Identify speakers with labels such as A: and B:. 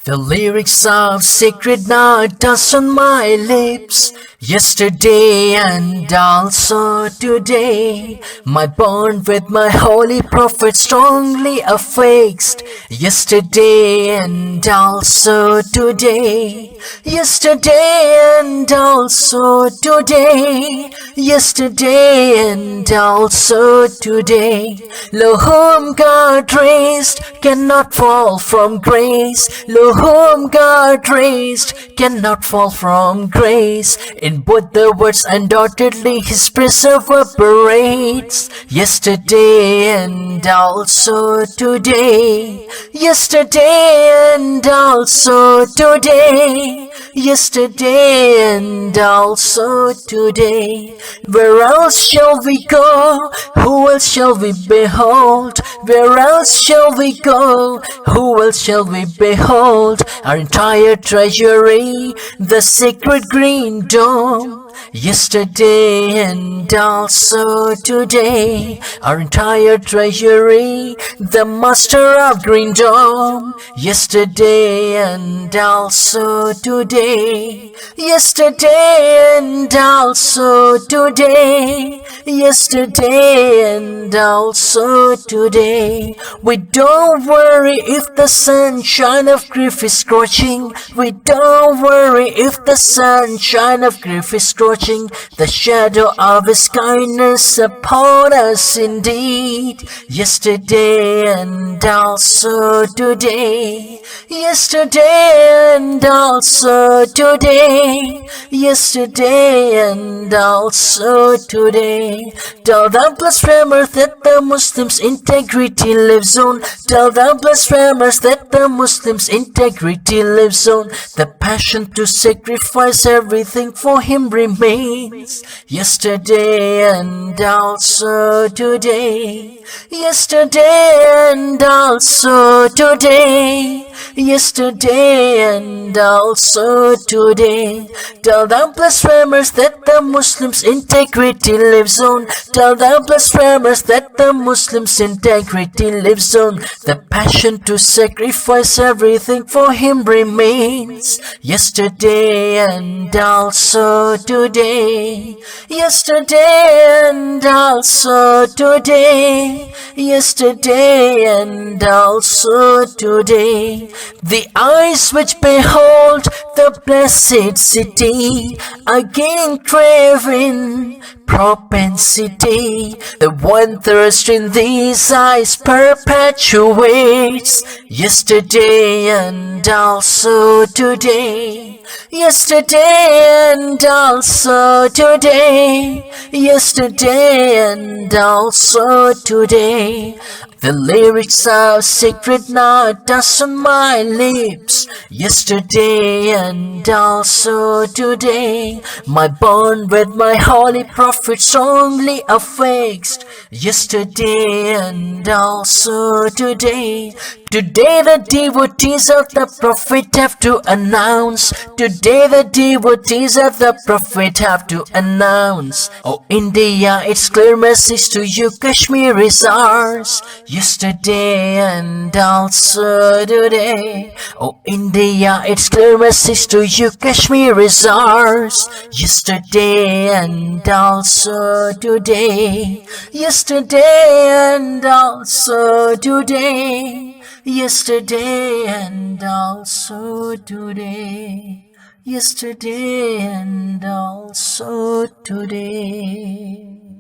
A: The lyrics of sacred night dust on my lips. Yesterday and also today, my bond with my holy prophet strongly affixed. Yesterday and also today, yesterday and also today, yesterday and also today. Lo, whom God raised cannot fall from grace. Lo, whom God raised cannot fall from grace. In both the words undoubtedly his praise operates. Yesterday and also today, yesterday and also today, yesterday and also today. Where else shall we go? Who else shall we behold? Where else shall we go? Who else shall we behold? Our entire treasury, the sacred green dome. Yesterday and also today, our entire treasury, the master of green dome. Yesterday and also today, yesterday and also today, yesterday and also today. We don't worry if the sunshine of grief is scorching. We don't worry if the sunshine of grief is scorching. The shadow of his kindness upon us indeed. Yesterday and also today, yesterday and also today, yesterday and also today. Tell the blasphemers that the Muslims' integrity lives on. Tell the blasphemers that the Muslims' integrity lives on. The passion to sacrifice everything for him remains. Yesterday and also today, yesterday and also today, yesterday and also today. Tell the blasphemers that the Muslims' integrity lives on. Tell the blasphemers that the Muslims' integrity lives on. The passion to sacrifice everything for him remains. Yesterday and also today, yesterday and also today, yesterday and also today. The eyes which behold the blessed city, again craving propensity. The one thirst in these eyes perpetuates. Yesterday and also today, yesterday and also today, yesterday and also today. The lyrics of sacred night dust on my lips. Yesterday and also today, my bond with my holy prophet strongly affixed. Yesterday and also today. Today the devotees of the prophet have to announce. Today the devotees of the prophet have to announce. Oh India, it's clear message to you, Kashmir is ours. Yesterday and also today. Oh India, it's clear message to you, Kashmir is ours. Yesterday and also today. Yesterday and also today. Yesterday and also today, yesterday and also today.